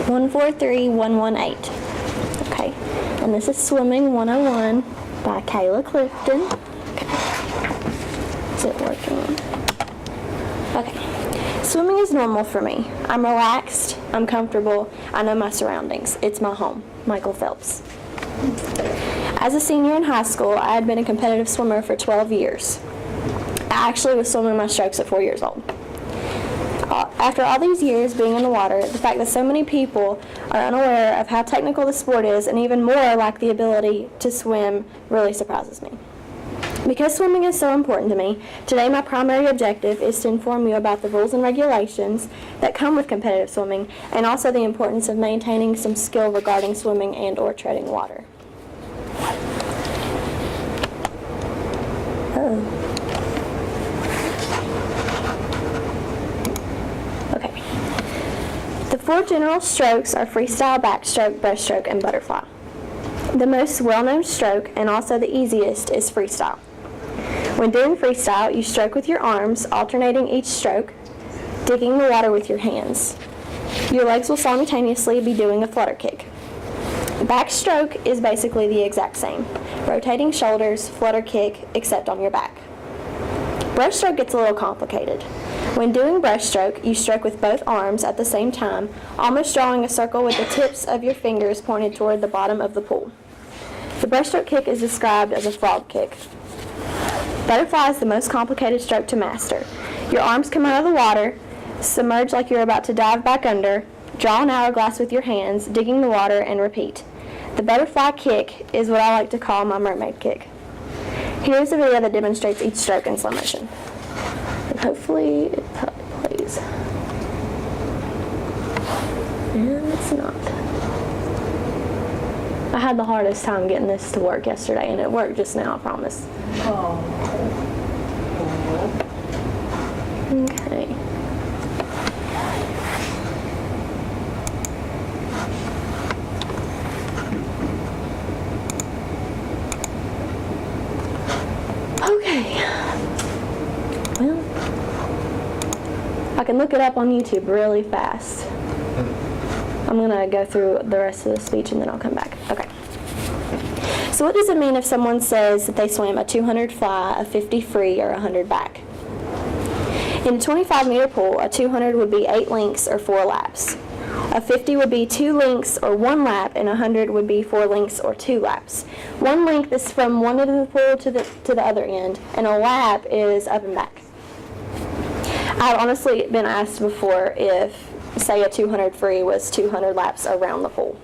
143118. Okay, and this is Swimming 101 by Kayla Clifton. Okay. Is it working? Okay. Swimming is normal for me. I'm relaxed, I'm comfortable, I know my surroundings. It's my home. Michael Phelps. As a senior in high school, I had been a competitive swimmer for 12 years. I actually was swimming my strokes at 4 years old. After all these years being in the water, the fact that so many people are unaware of how technical the sport is and even more lack the ability to swim really surprises me. Because swimming is so important to me, today my primary objective is to inform you about the rules and regulations that come with competitive swimming and also the importance of maintaining some skill regarding swimming and or treading water. Okay. The 4 general strokes are freestyle, backstroke, breaststroke, and butterfly. The most well-known stroke, and also the easiest, is freestyle. When doing freestyle, you stroke with your arms, alternating each stroke, digging the water with your hands. Your legs will simultaneously be doing a flutter kick. Backstroke is basically the exact same. Rotating shoulders, flutter kick, except on your back. Breaststroke gets a little complicated. When doing breaststroke, you stroke with both arms at the same time, almost drawing a circle with the tips of your fingers pointed toward the bottom of the pool. The breaststroke kick is described as a frog kick. Butterfly is the most complicated stroke to master. Your arms come out of the water, submerge like you're about to dive back under, draw an hourglass with your hands, digging the water, and repeat. The butterfly kick is what I like to call my mermaid kick. Here's a video that demonstrates each stroke in slow motion. And hopefully it plays. And it's not. I had the hardest time getting this to work yesterday, and it worked just now, I promise. Okay. Okay. Well, I can look it up on YouTube really fast. I'm going to go through the rest of the speech and then I'll come back. Okay. So what does it mean if someone says that they swam a 200 fly, a 50 free, or 100 back? In a 25-meter pool, a 200 would be 8 lengths or 4 laps. A 50 would be 2 lengths or 1 lap, and a 100 would be 4 lengths or 2 laps. 1 length is from one end of the pool to the other end, and a lap is up and back. I've honestly been asked before if, say, a 200 free was 200 laps around the pool.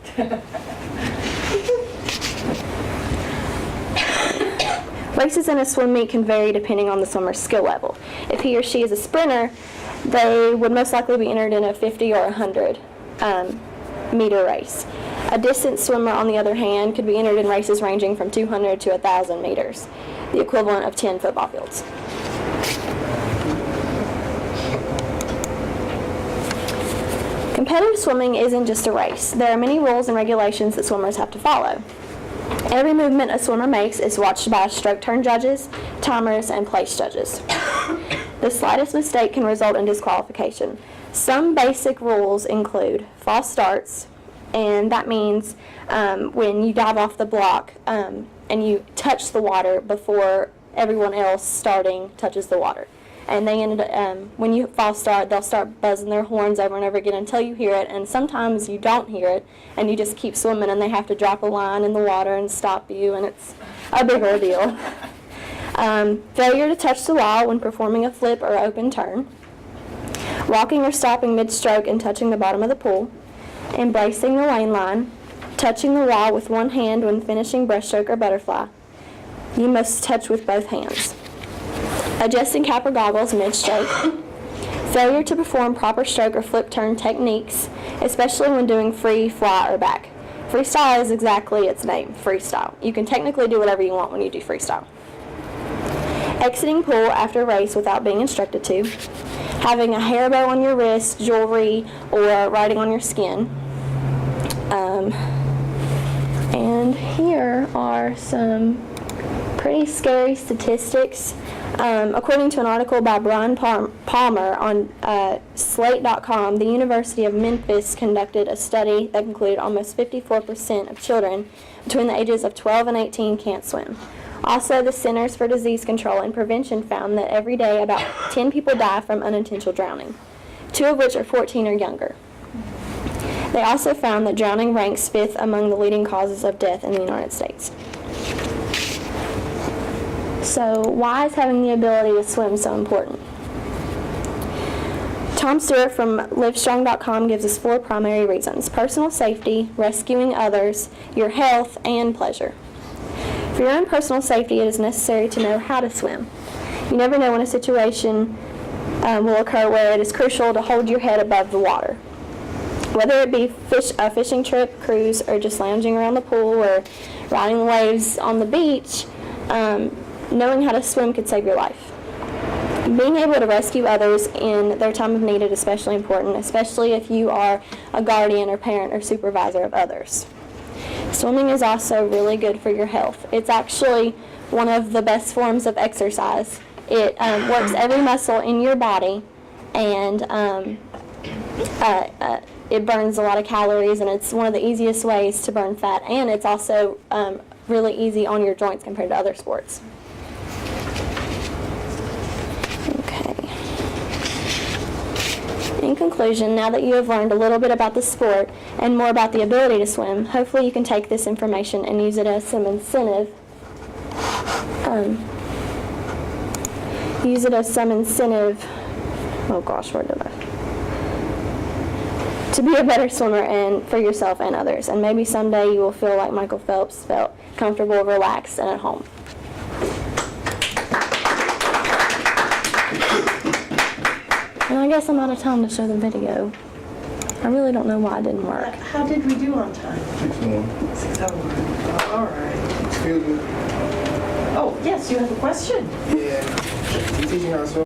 Races in a swim meet can vary depending on the swimmer's skill level. If he or she is a sprinter, they would most likely be entered in a 50 or 100 meter race. A distance swimmer, on the other hand, could be entered in races ranging from 200 to 1,000 meters, the equivalent of 10 football fields. Competitive swimming isn't just a race. There are many rules and regulations that swimmers have to follow. Every movement a swimmer makes is watched by stroke turn judges, timers, and place judges. The slightest mistake can result in disqualification. Some basic rules include false starts, and that means when you dive off the block and you touch the water before everyone else starting touches the water. And they when you false start, they'll start buzzing their horns over and over again until you hear it, and sometimes you don't hear it, and you just keep swimming, and they have to drop a line in the water and stop you, and it's a big ordeal. Failure to touch the wall when performing a flip or open turn. Walking or stopping mid-stroke and touching the bottom of the pool. Embracing the lane line. Touching the wall with one hand when finishing breaststroke or butterfly. You must touch with both hands. Adjusting cap or goggles mid-stroke. Failure to perform proper stroke or flip turn techniques, especially when doing free, fly, or back. Freestyle is exactly its name, freestyle. You can technically do whatever you want when you do freestyle. Exiting pool after a race without being instructed to. Having a hair bow on your wrist, jewelry, or writing on your skin. And here are some pretty scary statistics. According to an article by Brian Palmer on Slate.com, the University of Memphis conducted a study that concluded almost 54% of children between the ages of 12 and 18 can't swim. Also, the Centers for Disease Control and Prevention found that every day about 10 people die from unintentional drowning, 2 of which are 14 or younger. They also found that drowning ranks 5th among the leading causes of death in the United States. So, why is having the ability to swim so important? Tom Stewart from Livestrong.com gives us 4 primary reasons: personal safety, rescuing others, your health, and pleasure. For your own personal safety, it is necessary to know how to swim. You never know when a situation will occur where it is crucial to hold your head above the water. Whether it be a fishing trip, cruise, or just lounging around the pool or riding the waves on the beach, knowing how to swim could save your life. Being able to rescue others in their time of need is especially important, especially if you are a guardian or parent or supervisor of others. Swimming is also really good for your health. It's actually one of the best forms of exercise. It works every muscle in your body, and it burns a lot of calories, and it's one of the easiest ways to burn fat, and it's also really easy on your joints compared to other sports. In conclusion, now that you have learned a little bit about the sport and more about the ability to swim, hopefully you can take this information and use it as some incentive. Oh gosh, where did I? To be a better swimmer and for yourself and others. And maybe someday you will feel like Michael Phelps felt, comfortable, relaxed, and at home. And I guess I'm out of time to show the video. I really don't know why it didn't work. How did we do on time? 6:01. 6:01. All right. Excuse me. Oh, yes, you have a question? Yeah. You teaching how to swim?